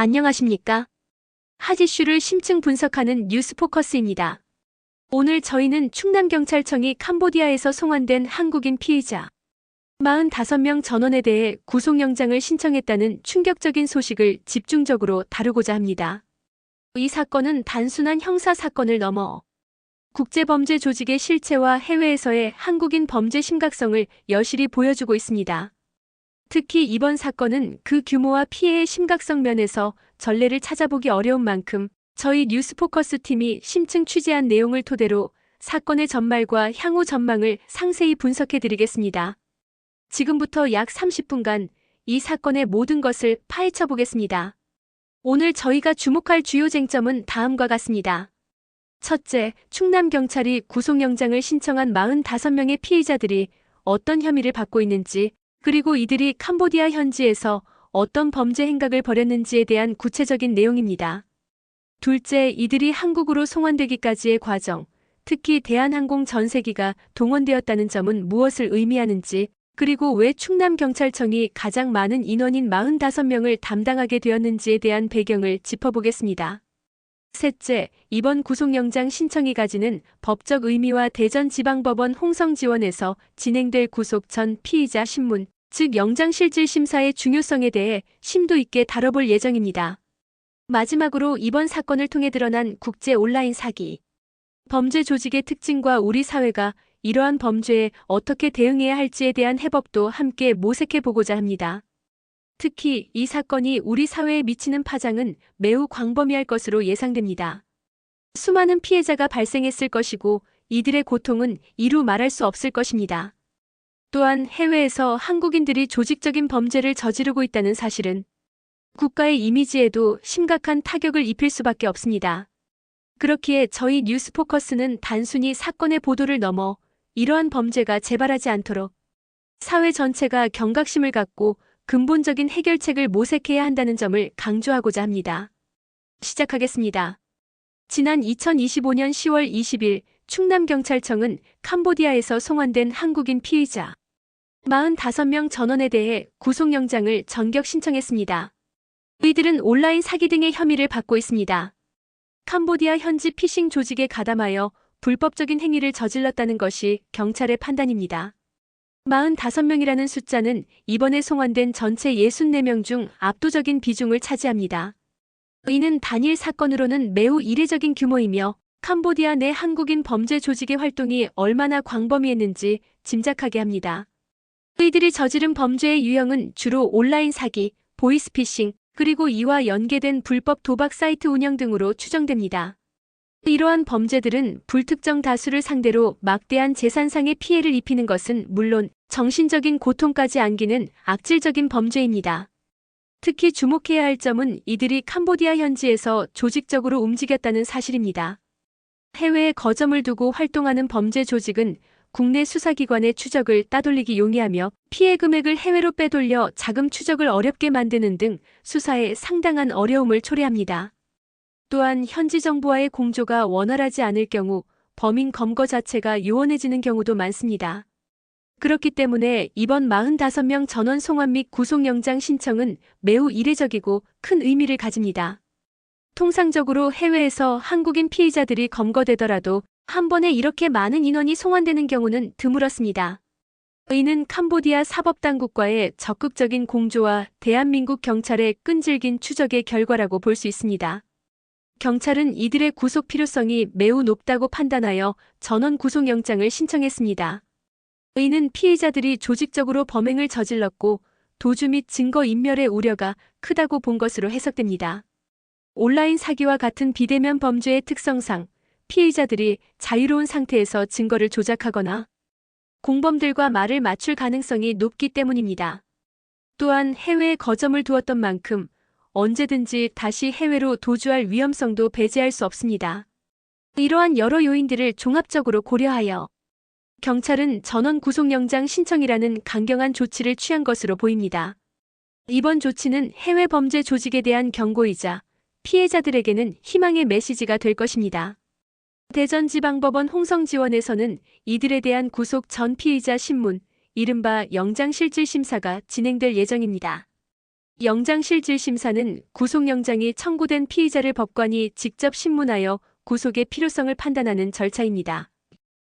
안녕하십니까? 핫 이슈를 심층 분석하는 뉴스포커스입니다. 오늘 저희는 충남경찰청이 캄보디아에서 송환된 한국인 피의자 45명 전원에 대해 구속영장을 신청했다는 충격적인 소식을 집중적으로 다루고자 합니다. 이 사건은 단순한 형사 사건을 넘어 국제범죄 조직의 실체와 해외에서의 한국인 범죄 심각성을 여실히 보여주고 있습니다. 특히 이번 사건은 그 규모와 피해의 심각성 면에서 전례를 찾아보기 어려운 만큼 저희 뉴스포커스 팀이 심층 취재한 내용을 토대로 사건의 전말과 향후 전망을 상세히 분석해드리겠습니다. 지금부터 약 30분간 이 사건의 모든 것을 파헤쳐 보겠습니다. 오늘 저희가 주목할 주요 쟁점은 다음과 같습니다. 첫째, 충남경찰이 구속영장을 신청한 45명의 피의자들이 어떤 혐의를 받고 있는지, 그리고 이들이 캄보디아 현지에서 어떤 범죄 행각을 벌였는지에 대한 구체적인 내용입니다. 둘째, 이들이 한국으로 송환되기까지의 과정, 특히 대한항공 전세기가 동원되었다는 점은 무엇을 의미하는지, 그리고 왜 충남경찰청이 가장 많은 인원인 45명을 담당하게 되었는지에 대한 배경을 짚어보겠습니다. 셋째, 이번 구속영장 신청이 가지는 법적 의미와 대전지방법원 홍성지원에서 진행될 구속 전 피의자 신문, 즉 영장실질심사의 중요성에 대해 심도 있게 다뤄볼 예정입니다. 마지막으로 이번 사건을 통해 드러난 국제 온라인 사기, 범죄 조직의 특징과 우리 사회가 이러한 범죄에 어떻게 대응해야 할지에 대한 해법도 함께 모색해보고자 합니다. 특히 이 사건이 우리 사회에 미치는 파장은 매우 광범위할 것으로 예상됩니다. 수많은 피해자가 발생했을 것이고 이들의 고통은 이루 말할 수 없을 것입니다. 또한 해외에서 한국인들이 조직적인 범죄를 저지르고 있다는 사실은 국가의 이미지에도 심각한 타격을 입힐 수밖에 없습니다. 그렇기에 저희 뉴스포커스는 단순히 사건의 보도를 넘어 이러한 범죄가 재발하지 않도록 사회 전체가 경각심을 갖고 근본적인 해결책을 모색해야 한다는 점을 강조하고자 합니다. 시작하겠습니다. 지난 2025년 10월 20일 충남경찰청은 캄보디아에서 송환된 한국인 피의자 45명 전원에 대해 구속영장을 전격 신청했습니다. 이들은 온라인 사기 등의 혐의를 받고 있습니다. 캄보디아 현지 피싱 조직에 가담하여 불법적인 행위를 저질렀다는 것이 경찰의 판단입니다. 45명이라는 숫자는 이번에 송환된 전체 64명 중 압도적인 비중을 차지합니다. 이는 단일 사건으로는 매우 이례적인 규모이며 캄보디아 내 한국인 범죄 조직의 활동이 얼마나 광범위했는지 짐작하게 합니다. 이들이 저지른 범죄의 유형은 주로 온라인 사기, 보이스피싱, 그리고 이와 연계된 불법 도박 사이트 운영 등으로 추정됩니다. 이러한 범죄들은 불특정 다수를 상대로 막대한 재산상의 피해를 입히는 것은 물론 정신적인 고통까지 안기는 악질적인 범죄입니다. 특히 주목해야 할 점은 이들이 캄보디아 현지에서 조직적으로 움직였다는 사실입니다. 해외에 거점을 두고 활동하는 범죄 조직은 국내 수사기관의 추적을 따돌리기 용이하며 피해 금액을 해외로 빼돌려 자금 추적을 어렵게 만드는 등 수사에 상당한 어려움을 초래합니다. 또한 현지 정부와의 공조가 원활하지 않을 경우 범인 검거 자체가 요원해지는 경우도 많습니다. 그렇기 때문에 이번 45명 전원 송환 및 구속영장 신청은 매우 이례적이고 큰 의미를 가집니다. 통상적으로 해외에서 한국인 피의자들이 검거되더라도 한 번에 이렇게 많은 인원이 송환되는 경우는 드물었습니다. 이는 캄보디아 사법당국과의 적극적인 공조와 대한민국 경찰의 끈질긴 추적의 결과라고 볼 수 있습니다. 경찰은 이들의 구속 필요성이 매우 높다고 판단하여 전원 구속영장을 신청했습니다. 이는 피의자들이 조직적으로 범행을 저질렀고 도주 및 증거 인멸의 우려가 크다고 본 것으로 해석됩니다. 온라인 사기와 같은 비대면 범죄의 특성상 피의자들이 자유로운 상태에서 증거를 조작하거나 공범들과 말을 맞출 가능성이 높기 때문입니다. 또한 해외에 거점을 두었던 만큼 언제든지 다시 해외로 도주할 위험성도 배제할 수 없습니다. 이러한 여러 요인들을 종합적으로 고려하여 경찰은 전원 구속영장 신청이라는 강경한 조치를 취한 것으로 보입니다. 이번 조치는 해외 범죄 조직에 대한 경고이자 피해자들에게는 희망의 메시지가 될 것입니다. 대전지방법원 홍성지원에서는 이들에 대한 구속 전 피의자 신문, 이른바 영장실질심사가 진행될 예정입니다. 영장실질심사는 구속영장이 청구된 피의자를 법관이 직접 신문하여 구속의 필요성을 판단하는 절차입니다.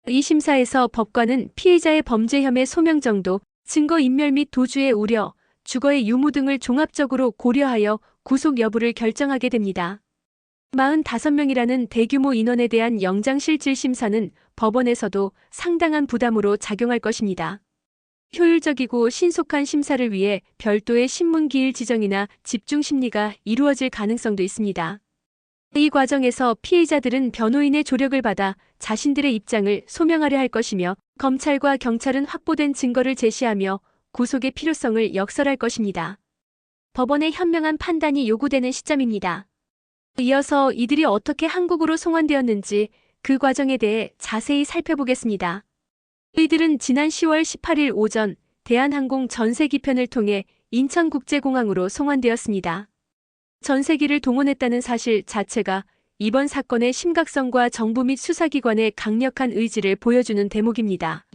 이 심사에서 법관은 피의자의 범죄 혐의 소명 정도, 증거인멸 및 도주의 우려, 주거의 유무 등을 종합적으로 고려하여 구속 여부를 결정하게 됩니다. 45명이라는 대규모 인원에 대한 영장실질심사는 법원에서도 상당한 부담으로 작용할 것입니다. 효율적이고 신속한 심사를 위해 별도의 신문기일 지정이나 집중심리가 이루어질 가능성도 있습니다. 이 과정에서 피의자들은 변호인의 조력을 받아 자신들의 입장을 소명하려 할 것이며, 검찰과 경찰은 확보된 증거를 제시하며 구속의 필요성을 역설할 것입니다. 법원의 현명한 판단이 요구되는 시점입니다. 이어서 이들이 어떻게 한국으로 송환되었는지 그 과정에 대해 자세히 살펴보겠습니다. 이들은 지난 10월 18일 오전 대한항공 전세기편을 통해 인천국제공항으로 송환되었습니다. 전세기를 동원했다는 사실 자체가 이번 사건의 심각성과 정부 및 수사기관의 강력한 의지를 보여주는 대목입니다.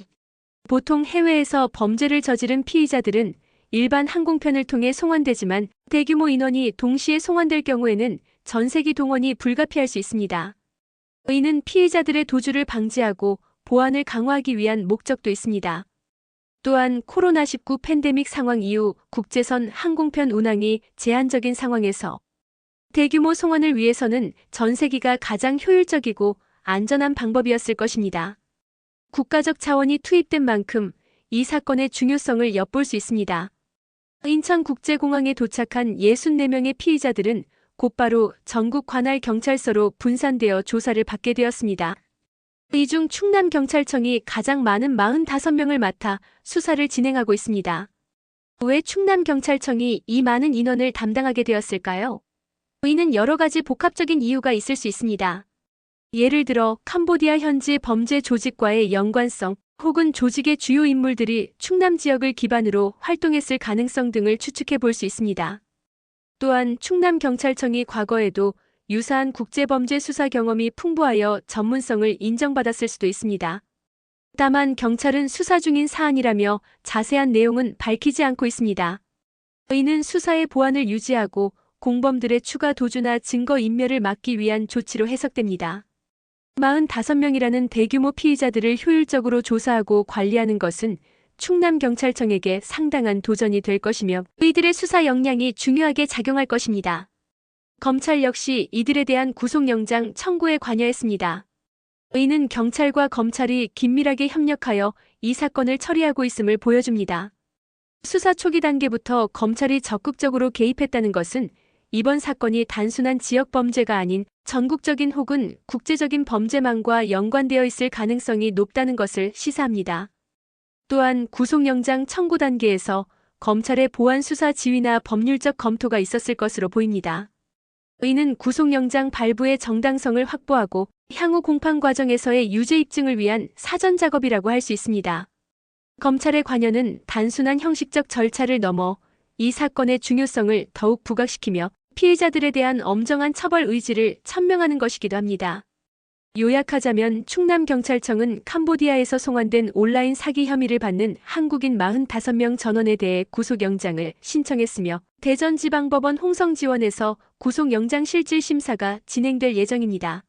보통 해외에서 범죄를 저지른 피의자들은 일반 항공편을 통해 송환되지만, 대규모 인원이 동시에 송환될 경우에는 전세기 동원이 불가피할 수 있습니다. 이는 피의자들의 도주를 방지하고 보안을 강화하기 위한 목적도 있습니다. 또한 코로나19 팬데믹 상황 이후 국제선 항공편 운항이 제한적인 상황에서 대규모 송환을 위해서는 전세기가 가장 효율적이고 안전한 방법이었을 것입니다. 국가적 자원이 투입된 만큼 이 사건의 중요성을 엿볼 수 있습니다. 인천국제공항에 도착한 64명의 피의자들은 곧바로 전국 관할 경찰서로 분산되어 조사를 받게 되었습니다. 이 중 충남경찰청이 가장 많은 45명을 맡아 수사를 진행하고 있습니다. 왜 충남경찰청이 이 많은 인원을 담당하게 되었을까요? 이는 여러 가지 복합적인 이유가 있을 수 있습니다. 예를 들어 캄보디아 현지 범죄 조직과의 연관성, 혹은 조직의 주요 인물들이 충남 지역을 기반으로 활동했을 가능성 등을 추측해 볼 수 있습니다. 또한 충남경찰청이 과거에도 유사한 국제범죄 수사 경험이 풍부하여 전문성을 인정받았을 수도 있습니다. 다만 경찰은 수사 중인 사안이라며 자세한 내용은 밝히지 않고 있습니다. 이는 수사의 보안을 유지하고 공범들의 추가 도주나 증거 인멸을 막기 위한 조치로 해석됩니다. 45명이라는 대규모 피의자들을 효율적으로 조사하고 관리하는 것은 충남경찰청에게 상당한 도전이 될 것이며, 이들의 수사 역량이 중요하게 작용할 것입니다. 검찰 역시 이들에 대한 구속영장 청구에 관여했습니다. 이는 경찰과 검찰이 긴밀하게 협력하여 이 사건을 처리하고 있음을 보여줍니다. 수사 초기 단계부터 검찰이 적극적으로 개입했다는 것은 이번 사건이 단순한 지역 범죄가 아닌 전국적인 혹은 국제적인 범죄망과 연관되어 있을 가능성이 높다는 것을 시사합니다. 또한 구속영장 청구 단계에서 검찰의 보안 수사 지휘나 법률적 검토가 있었을 것으로 보입니다. 이는 구속영장 발부의 정당성을 확보하고 향후 공판 과정에서의 유죄 입증을 위한 사전 작업이라고 할 수 있습니다. 검찰의 관여는 단순한 형식적 절차를 넘어 이 사건의 중요성을 더욱 부각시키며 피해자들에 대한 엄정한 처벌 의지를 천명하는 것이기도 합니다. 요약하자면 충남경찰청은 캄보디아에서 송환된 온라인 사기 혐의를 받는 한국인 45명 전원에 대해 구속영장을 신청했으며, 대전지방법원 홍성지원에서 구속영장 실질심사가 진행될 예정입니다.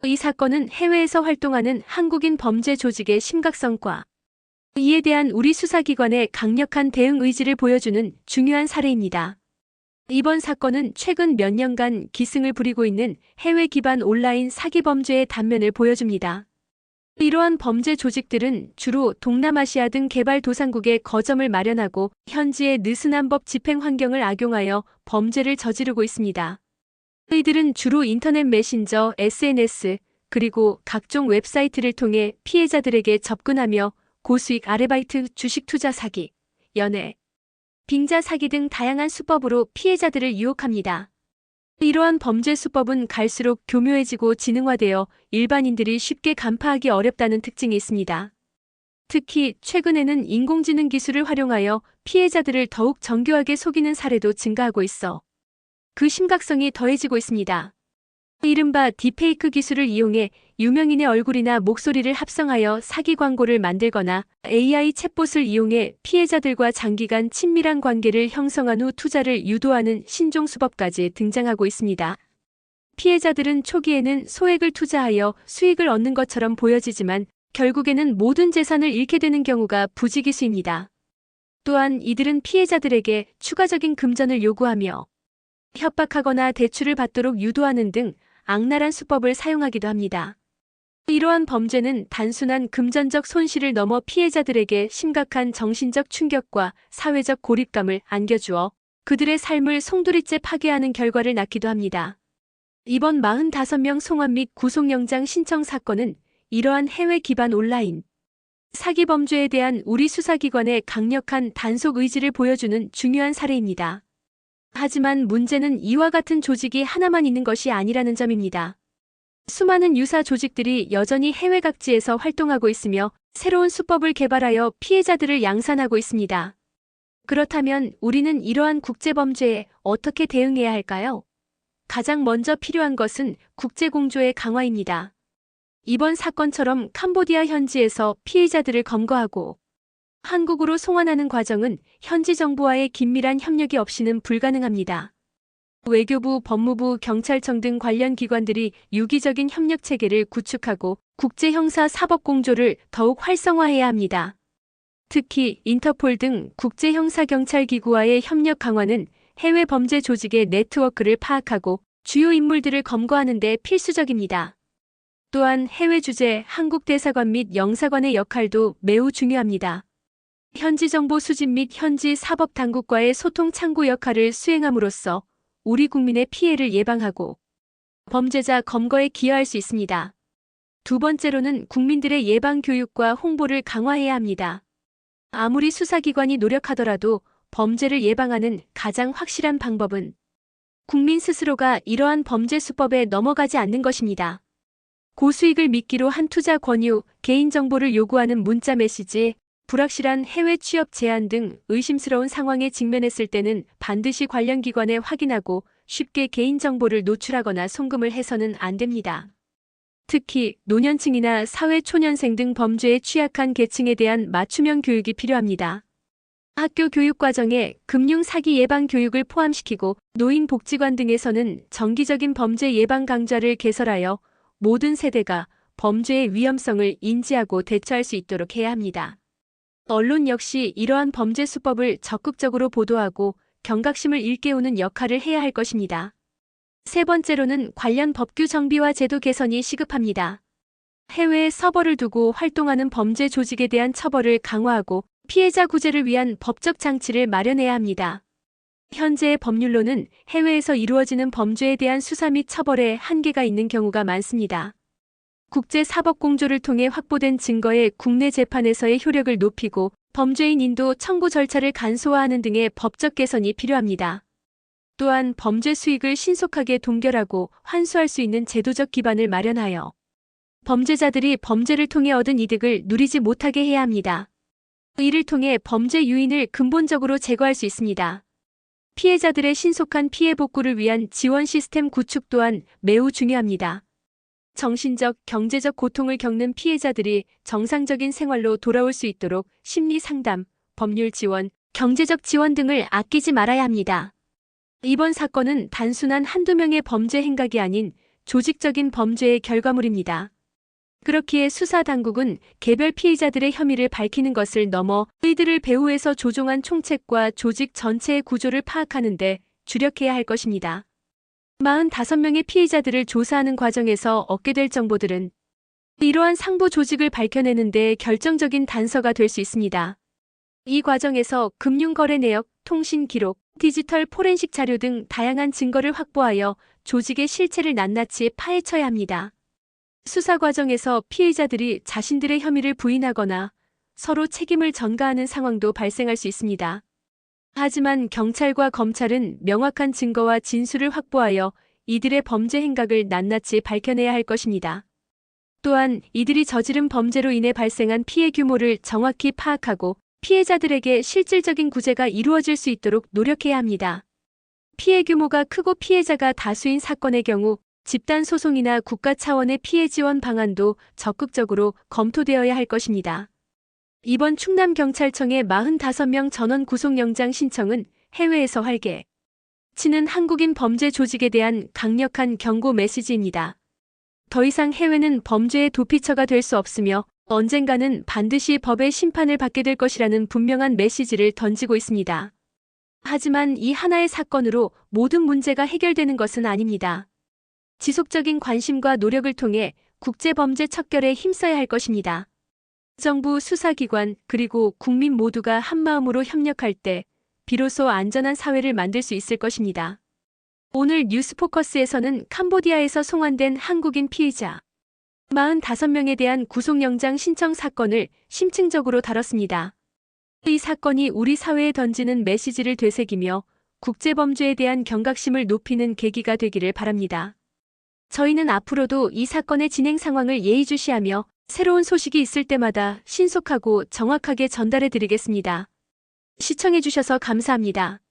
이 사건은 해외에서 활동하는 한국인 범죄 조직의 심각성과 이에 대한 우리 수사기관의 강력한 대응 의지를 보여주는 중요한 사례입니다. 이번 사건은 최근 몇 년간 기승을 부리고 있는 해외 기반 온라인 사기 범죄의 단면을 보여줍니다. 이러한 범죄 조직들은 주로 동남아시아 등 개발도상국에 거점을 마련하고 현지의 느슨한 법 집행 환경을 악용하여 범죄를 저지르고 있습니다. 이들은 주로 인터넷 메신저, SNS, 그리고 각종 웹사이트를 통해 피해자들에게 접근하며 고수익 아르바이트, 주식 투자 사기, 연애, 빙자 사기 등 다양한 수법으로 피해자들을 유혹합니다. 이러한 범죄 수법은 갈수록 교묘해지고 지능화되어 일반인들이 쉽게 간파하기 어렵다는 특징이 있습니다. 특히 최근에는 인공지능 기술을 활용하여 피해자들을 더욱 정교하게 속이는 사례도 증가하고 있어 그 심각성이 더해지고 있습니다. 이른바 딥페이크 기술을 이용해 유명인의 얼굴이나 목소리를 합성하여 사기 광고를 만들거나 AI 챗봇을 이용해 피해자들과 장기간 친밀한 관계를 형성한 후 투자를 유도하는 신종 수법까지 등장하고 있습니다. 피해자들은 초기에는 소액을 투자하여 수익을 얻는 것처럼 보여지지만 결국에는 모든 재산을 잃게 되는 경우가 부지기수입니다. 또한 이들은 피해자들에게 추가적인 금전을 요구하며 협박하거나 대출을 받도록 유도하는 등 악랄한 수법을 사용하기도 합니다. 이러한 범죄는 단순한 금전적 손실을 넘어 피해자들에게 심각한 정신적 충격과 사회적 고립감을 안겨주어 그들의 삶을 송두리째 파괴하는 결과를 낳기도 합니다. 이번 45명 송환 및 구속영장 신청 사건은 이러한 해외 기반 온라인 사기 범죄에 대한 우리 수사기관의 강력한 단속 의지를 보여주는 중요한 사례입니다. 하지만 문제는 이와 같은 조직이 하나만 있는 것이 아니라는 점입니다. 수많은 유사 조직들이 여전히 해외 각지에서 활동하고 있으며 새로운 수법을 개발하여 피해자들을 양산하고 있습니다. 그렇다면 우리는 이러한 국제범죄에 어떻게 대응해야 할까요? 가장 먼저 필요한 것은 국제공조의 강화입니다. 이번 사건처럼 캄보디아 현지에서 피해자들을 검거하고 한국으로 송환하는 과정은 현지 정부와의 긴밀한 협력이 없이는 불가능합니다. 외교부, 법무부, 경찰청 등 관련 기관들이 유기적인 협력 체계를 구축하고 국제형사 사법공조를 더욱 활성화해야 합니다. 특히 인터폴 등 국제형사경찰기구와의 협력 강화는 해외 범죄 조직의 네트워크를 파악하고 주요 인물들을 검거하는 데 필수적입니다. 또한 해외 주재, 한국 대사관 및 영사관의 역할도 매우 중요합니다. 현지 정보 수집 및 현지 사법 당국과의 소통 창구 역할을 수행함으로써 우리 국민의 피해를 예방하고 범죄자 검거에 기여할 수 있습니다. 두 번째로는 국민들의 예방 교육과 홍보를 강화해야 합니다. 아무리 수사기관이 노력하더라도 범죄를 예방하는 가장 확실한 방법은 국민 스스로가 이러한 범죄 수법에 넘어가지 않는 것입니다. 고수익을 미끼로 한 투자 권유, 개인정보를 요구하는 문자 메시지, 불확실한 해외 취업 제한 등 의심스러운 상황에 직면했을 때는 반드시 관련 기관에 확인하고 쉽게 개인정보를 노출하거나 송금을 해서는 안 됩니다. 특히 노년층이나 사회초년생 등 범죄에 취약한 계층에 대한 맞춤형 교육이 필요합니다. 학교 교육과정에 금융 사기 예방 교육을 포함시키고 노인복지관 등에서는 정기적인 범죄 예방 강좌를 개설하여 모든 세대가 범죄의 위험성을 인지하고 대처할 수 있도록 해야 합니다. 언론 역시 이러한 범죄 수법을 적극적으로 보도하고 경각심을 일깨우는 역할을 해야 할 것입니다. 세 번째로는 관련 법규 정비와 제도 개선이 시급합니다. 해외에 서버를 두고 활동하는 범죄 조직에 대한 처벌을 강화하고 피해자 구제를 위한 법적 장치를 마련해야 합니다. 현재의 법률로는 해외에서 이루어지는 범죄에 대한 수사 및 처벌에 한계가 있는 경우가 많습니다. 국제사법공조를 통해 확보된 증거의 국내 재판에서의 효력을 높이고 범죄인 인도 청구 절차를 간소화하는 등의 법적 개선이 필요합니다. 또한 범죄 수익을 신속하게 동결하고 환수할 수 있는 제도적 기반을 마련하여 범죄자들이 범죄를 통해 얻은 이득을 누리지 못하게 해야 합니다. 이를 통해 범죄 유인을 근본적으로 제거할 수 있습니다. 피해자들의 신속한 피해 복구를 위한 지원 시스템 구축 또한 매우 중요합니다. 정신적, 경제적 고통을 겪는 피해자들이 정상적인 생활로 돌아올 수 있도록 심리 상담, 법률 지원, 경제적 지원 등을 아끼지 말아야 합니다. 이번 사건은 단순한 한두 명의 범죄 행각이 아닌 조직적인 범죄의 결과물입니다. 그렇기에 수사당국은 개별 피해자들의 혐의를 밝히는 것을 넘어 이들을 배후에서 조종한 총책과 조직 전체의 구조를 파악하는 데 주력해야 할 것입니다. 45명의 피해자들을 조사하는 과정에서 얻게 될 정보들은 이러한 상부 조직을 밝혀내는 데 결정적인 단서가 될 수 있습니다. 이 과정에서 금융거래 내역, 통신 기록, 디지털 포렌식 자료 등 다양한 증거를 확보하여 조직의 실체를 낱낱이 파헤쳐야 합니다. 수사 과정에서 피해자들이 자신들의 혐의를 부인하거나 서로 책임을 전가하는 상황도 발생할 수 있습니다. 하지만 경찰과 검찰은 명확한 증거와 진술을 확보하여 이들의 범죄 행각을 낱낱이 밝혀내야 할 것입니다. 또한 이들이 저지른 범죄로 인해 발생한 피해 규모를 정확히 파악하고 피해자들에게 실질적인 구제가 이루어질 수 있도록 노력해야 합니다. 피해 규모가 크고 피해자가 다수인 사건의 경우 집단 소송이나 국가 차원의 피해 지원 방안도 적극적으로 검토되어야 할 것입니다. 이번 충남경찰청의 45명 전원 구속영장 신청은 해외에서 활개 치는 한국인 범죄 조직에 대한 강력한 경고 메시지입니다. 더 이상 해외는 범죄의 도피처가 될 수 없으며 언젠가는 반드시 법의 심판을 받게 될 것이라는 분명한 메시지를 던지고 있습니다. 하지만 이 하나의 사건으로 모든 문제가 해결되는 것은 아닙니다. 지속적인 관심과 노력을 통해 국제범죄 척결에 힘써야 할 것입니다. 정부, 수사기관, 그리고 국민 모두가 한마음으로 협력할 때 비로소 안전한 사회를 만들 수 있을 것입니다. 오늘 뉴스포커스에서는 캄보디아에서 송환된 한국인 피의자 45명에 대한 구속영장 신청 사건을 심층적으로 다뤘습니다. 이 사건이 우리 사회에 던지는 메시지를 되새기며 국제범죄에 대한 경각심을 높이는 계기가 되기를 바랍니다. 저희는 앞으로도 이 사건의 진행 상황을 예의주시하며 새로운 소식이 있을 때마다 신속하고 정확하게 전달해 드리겠습니다. 시청해 주셔서 감사합니다.